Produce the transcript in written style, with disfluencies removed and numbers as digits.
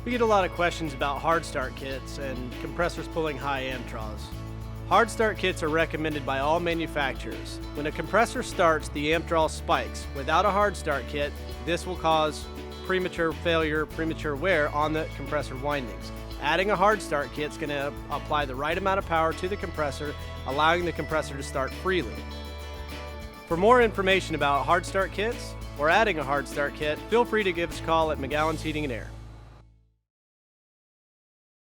We get a lot of questions about hard start kits and compressors pulling high amp draws. Hard start kits are recommended by all manufacturers. When a compressor starts, the amp draw spikes. Without a hard start kit, this will cause premature failure, premature wear on the compressor windings. Adding a hard start kit is going to apply the right amount of power to the compressor, allowing the compressor to start freely. For more information about hard start kits or adding a hard start kit, feel free to give us a call at McGowan's Heating and Air.